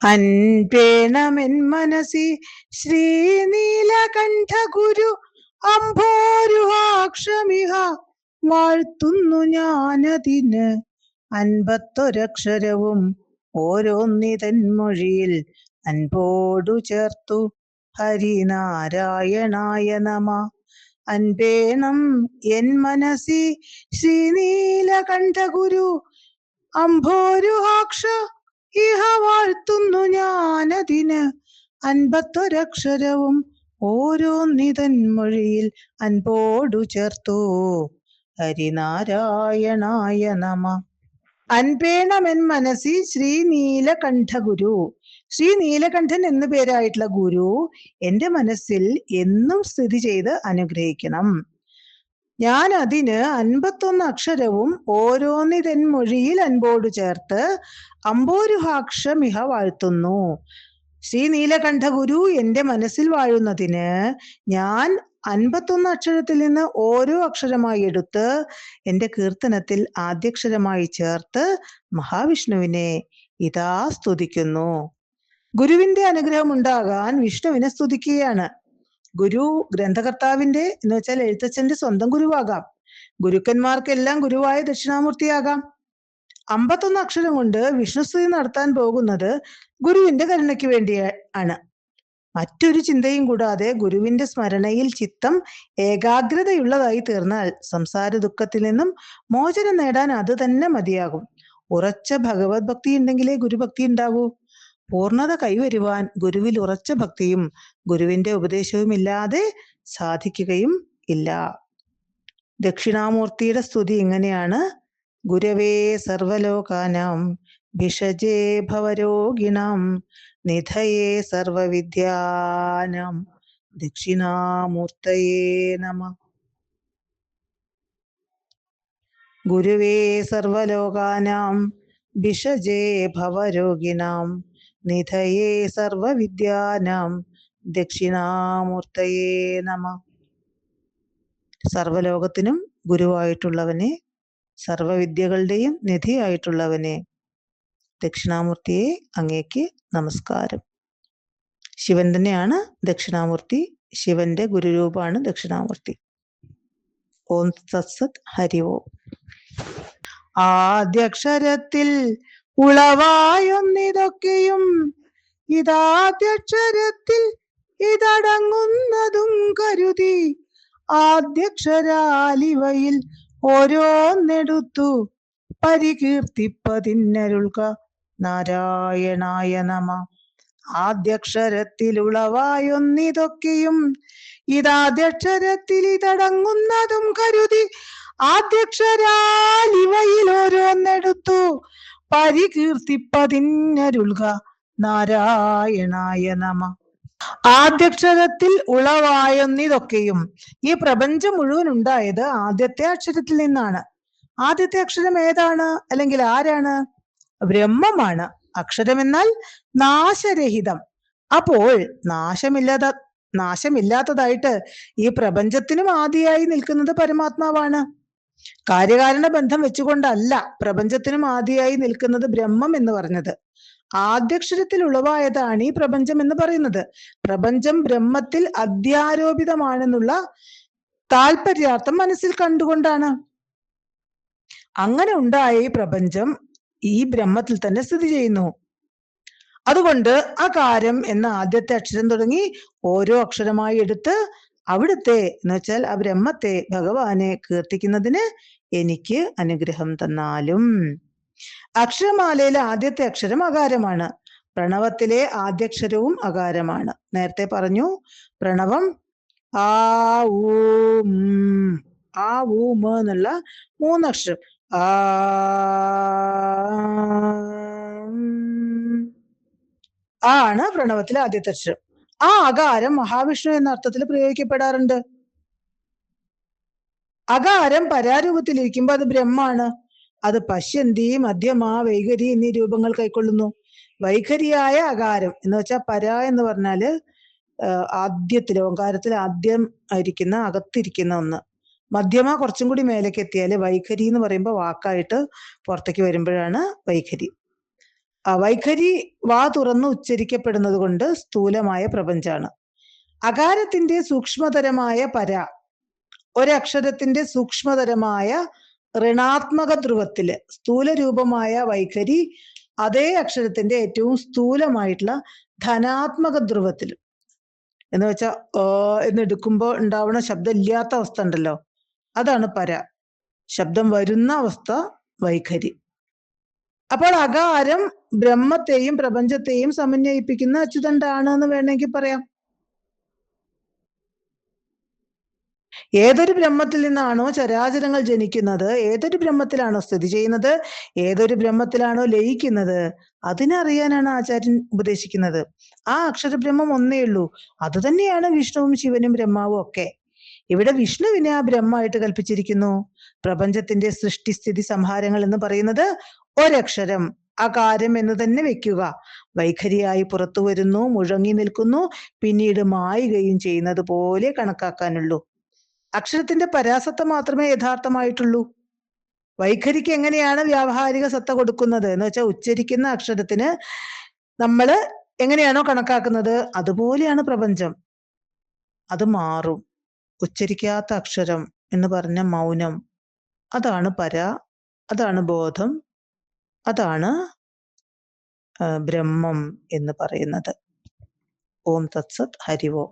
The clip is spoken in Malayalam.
അൻപേണമെൻ മനസി ശ്രീനീലകണ്ഠ ഗുരു അംഭോരുഹാക്ഷമിഹ വാഴ്ത്തുന്നു ഞാനതിന്. അൻപത്തൊരക്ഷരവും ഓരോന്നിതൻ മൊഴിയിൽ അൻപോടു ചേർത്തു ഹരിനാരായണായ നമ. അൻപേണം എൻ മനസി ശ്രീനീലകണ്ഠ ഗുരു അംഭോരുഹാക്ഷ ഇഹ വാഴ്ത്തുന്നു ഞാനതിന്. അൻപത്തൊരക്ഷരവും ഓരോന്നിതൻ മൊഴിയിൽ അൻപോടു ചേർത്തു ഹരിനാരായണായ നമ. അൻപേണമെൻ മനസി ശ്രീനീലകണ്ഠ ഗുരു. ശ്രീ നീലകണ്ഠൻ എന്നു പേരായിട്ടുള്ള ഗുരു എന്റെ മനസ്സിൽ എന്നും സ്ഥിതി ചെയ്ത് അനുഗ്രഹിക്കണം. ഞാൻ അതിന് 51 അക്ഷരവും ഓരോന്നിതൻ മൊഴിയിൽ അൻപോടു ചേർത്ത് അംബോരുഹാക്ഷമിഹ വാഴ്ത്തുന്നു. ശ്രീ നീലകണ്ഠ ഗുരു എന്റെ മനസ്സിൽ വാഴുന്നതിന് ഞാൻ 51 അക്ഷരത്തിൽ നിന്ന് ഓരോ അക്ഷരമായി എടുത്ത് എന്റെ കീർത്തനത്തിൽ ആദ്യക്ഷരമായി ചേർത്ത് മഹാവിഷ്ണുവിനെ ഇതാ സ്തുതിക്കുന്നു. ഗുരുവിന്റെ അനുഗ്രഹം ഉണ്ടാകാൻ വിഷ്ണുവിനെ സ്തുതിക്കുകയാണ്. ഗുരു ഗ്രന്ഥകർത്താവിന്റെ എന്ന് വെച്ചാൽ എഴുത്തച്ഛന്റെ സ്വന്തം ഗുരുവാകാം. ഗുരുക്കന്മാർക്കെല്ലാം ഗുരുവായ ദക്ഷിണാമൂർത്തിയാകാം. 51 അക്ഷരം കൊണ്ട് വിഷ്ണുസ്തുതി നടത്താൻ പോകുന്നത് ഗുരുവിന്റെ കരുണയ്ക്ക് വേണ്ടിയാണ്. മറ്റൊരു ചിന്തയും കൂടാതെ ഗുരുവിന്റെ സ്മരണയിൽ ചിത്തം ഏകാഗ്രതയുള്ളതായി തീർന്നാൽ സംസാര ദുഃഖത്തിൽ നിന്നും മോചനം നേടാൻ അത് തന്നെ മതിയാകും. ഉറച്ച ഭഗവത് ഭക്തി ഉണ്ടെങ്കിലേ ഗുരുഭക്തി ഉണ്ടാവൂ. പൂർണ്ണത കൈവരുവാൻ ഗുരുവിൽ ഉറച്ച ഭക്തിയും ഗുരുവിന്റെ ഉപദേശവും ഇല്ലാതെ സാധിക്കുകയും ഇല്ല. ദക്ഷിണാമൂർത്തിയുടെ സ്തുതി ഇങ്ങനെയാണ്. ഗുരവേ സർവലോകാനാം ഭിഷജേ ഭവരോഗിണാം നിധയേ സർവവിദ്യാനാം ദക്ഷിണാമൂർത്തയേ നമ. ഗുരുവേ സർവലോകാനാം ഭിഷജേ ഭവരോഗിണാം നിധയേ സർവവിദ്യാനാം ദക്ഷിണാമൂർത്തയേ നമ. സർവലോകത്തിനും ഗുരുവായിട്ടുള്ളവനെ, സർവവിദ്യകളുടെയും നിധിയായിട്ടുള്ളവനെ, ദക്ഷിണാമൂർത്തിയെ അങ്ങേക്ക് നമസ്കാരം. ശിവൻ തന്നെയാണ് ദക്ഷിണാമൂർത്തി. ശിവന്റെ ഗുരുരൂപമാണ് ദക്ഷിണാമൂർത്തി. ഓം തത്സത്. ഹരി ഓം. ആദ്യക്ഷരത്തിൽ ഉളവായൊന്നിതൊക്കെയും ഇതാദ്യക്ഷരത്തിൽ ഇതടങ്ങുന്നതും കരുതി ആദ്യക്ഷരാലിവയിൽ ഓരോന്നെടുത്തു പരികീർത്തിപ്പതിന്നരുൾക നാരായണായ നമ. ആദ്യക്ഷരത്തിൽ ഉളവായൊന്നിതൊക്കെയും ഇതാദ്യക്ഷരത്തിൽ ഇതടങ്ങുന്നതും കരുതി ആദ്യക്ഷരാലിവയിൽ ഓരോന്നെടുത്തു പരികീർത്തിപ്പതിന്നരുൾക നാരായണായ നമ. ആദ്യക്ഷരത്തിൽ ഉളവായൊന്നിതൊക്കെയും. ഈ പ്രപഞ്ചം മുഴുവൻ ഉണ്ടായത് ആദ്യത്തെ അക്ഷരത്തിൽ നിന്നാണ്. ആദ്യത്തെ അക്ഷരം ഏതാണ്? അല്ലെങ്കിൽ ആരാണ്? ബ്രഹ്മമാണ്. അക്ഷരമെന്നാൽ നാശരഹിതം. അപ്പോൾ നാശമില്ലാത്തതായിട്ട് ഈ പ്രപഞ്ചത്തിനും ആദിയായി നിൽക്കുന്നത് പരമാത്മാവാണ്. കാര്യകാരണ ബന്ധം വെച്ചുകൊണ്ടല്ല പ്രപഞ്ചത്തിനും ആദിയായി നിൽക്കുന്നത് ബ്രഹ്മം എന്ന് പറഞ്ഞത്. ആദ്യക്ഷരത്തിൽ ഉളവായതാണ് ഈ പ്രപഞ്ചം എന്ന് പറയുന്നത്. പ്രപഞ്ചം ബ്രഹ്മത്തിൽ അധ്യാരോപിതമാണെന്നുള്ള താല്പര്യാർത്ഥം മനസ്സിൽ കണ്ടുകൊണ്ടാണ്. അങ്ങനെ ഉണ്ടായ ഈ പ്രപഞ്ചം ഈ ബ്രഹ്മത്തിൽ തന്നെ സ്ഥിതി ചെയ്യുന്നു. അതുകൊണ്ട് അകാരം എന്ന ആദ്യത്തെ അക്ഷരം തുടങ്ങി ഓരോ അക്ഷരമായി എടുത്ത് അവിടുത്തെ എന്ന് വെച്ചാൽ ആ ബ്രഹ്മത്തെ, ഭഗവാനെ കീർത്തിക്കുന്നതിന് എനിക്ക് അനുഗ്രഹം തന്നാലും. അക്ഷരമാലയിലെ ആദ്യത്തെ അക്ഷരം അകാരമാണ്. പ്രണവത്തിലെ ആദ്യക്ഷരവും അകാരമാണ്. നേരത്തെ പറഞ്ഞു പ്രണവം ആ ഊം ആ ഊം എന്നുള്ള 3 അക്ഷരം. ആണ് പ്രണവത്തിലെ ആദ്യത്തെ അക്ഷരം. ആ അകാരം മഹാവിഷ്ണു എന്ന അർത്ഥത്തിൽ പ്രയോഗിക്കപ്പെടാറുണ്ട്. അകാരം പരാരൂപത്തിലിരിക്കുമ്പോൾ അത് ബ്രഹ്മാണ്. അത് പശ്യന്തി, മധ്യമ, വൈഖരി എന്നീ രൂപങ്ങൾ കൈക്കൊള്ളുന്നു. വൈഖരിയായ അകാരം എന്ന് വെച്ചാൽ പര എന്ന് പറഞ്ഞാല് ആദ്യത്തിൽ ഓങ്കാരത്തിൽ ആദ്യം ആയിരിക്കുന്ന അകത്തിരിക്കുന്ന ഒന്ന്. മധ്യമ കുറച്ചും കൂടി മേലേക്ക് എത്തിയാല് വൈഖരി എന്ന് പറയുമ്പോൾ വാക്കായിട്ട് പുറത്തേക്ക് വരുമ്പോഴാണ് വൈഖരി. വൈഖരി വാ തുറന്ന് ഉച്ചരിക്കപ്പെടുന്നത് കൊണ്ട് സ്ഥൂലമായ പ്രപഞ്ചാണ്. അകാരത്തിന്റെ സൂക്ഷ്മതരമായ പര, ഒരക്ഷരത്തിന്റെ സൂക്ഷ്മതരമായ ഋണാത്മക ധ്രുവത്തില് സ്ഥൂല രൂപമായ വൈഖരി അതേ അക്ഷരത്തിന്റെ ഏറ്റവും സ്ഥൂലമായിട്ടുള്ള ധനാത്മക ധ്രുവത്തിൽ എന്ന് വെച്ചാൽ എന്നെടുക്കുമ്പോൾ ഉണ്ടാവുന്ന ശബ്ദം ഇല്ലാത്ത അവസ്ഥ ഉണ്ടല്ലോ, അതാണ് പര. ശബ്ദം വരുന്ന അവസ്ഥ വൈഖരി. അപ്പോൾ അകാരം ബ്രഹ്മത്തെയും പ്രപഞ്ചത്തെയും സമന്വയിപ്പിക്കുന്ന അച്യുതണ്ടാണ് എന്ന് വേണമെങ്കിൽ പറയാം. ഏതൊരു ബ്രഹ്മത്തിൽ നിന്നാണോ ചരാചരങ്ങൾ ജനിക്കുന്നത്, ഏതൊരു ബ്രഹ്മത്തിലാണോ സ്ഥിതി ചെയ്യുന്നത്, ഏതൊരു ബ്രഹ്മത്തിലാണോ ലയിക്കുന്നത്, അതിനറിയാനാണ് ആചാര്യൻ ഉപദേശിക്കുന്നത്. ആ അക്ഷരബ്രഹ്മം ഒന്നേ ഉള്ളൂ. അത് തന്നെയാണ് വിഷ്ണുവും ശിവനും ബ്രഹ്മാവും ഒക്കെ. ഇവിടെ വിഷ്ണുവിനെ ആ ബ്രഹ്മമായിട്ട് കൽപ്പിച്ചിരിക്കുന്നു. പ്രപഞ്ചത്തിന്റെ സൃഷ്ടിസ്ഥിതി സംഹാരങ്ങൾ എന്ന് പറയുന്നത് ഒരക്ഷരം അകാരം എന്ന് തന്നെ വെക്കുക. വൈഖരിയായി പുറത്തു വരുന്നു, മുഴങ്ങി നിൽക്കുന്നു, പിന്നീട് മായുകയും ചെയ്യുന്നത് പോലെ കണക്കാക്കാനുള്ളൂ. അക്ഷരത്തിന്റെ പരാസത്ത മാത്രമേ യഥാർത്ഥമായിട്ടുള്ളൂ. വൈഖരിക്ക് എങ്ങനെയാണ് വ്യാവഹാരിക സത്ത കൊടുക്കുന്നത് എന്ന് വെച്ചാൽ ഉച്ചരിക്കുന്ന അക്ഷരത്തിന് നമ്മൾ എങ്ങനെയാണോ കണക്കാക്കുന്നത് അതുപോലെയാണ് പ്രപഞ്ചം. അത് മാറും. ഉച്ചരിക്കാത്ത അക്ഷരം എന്ന് പറഞ്ഞ മൗനം, അതാണ് പര, അതാണ് ബോധം, അതാണ് ബ്രഹ്മം എന്ന് പറയുന്നത്. ഓം തത്സത്. ഹരി ഓം.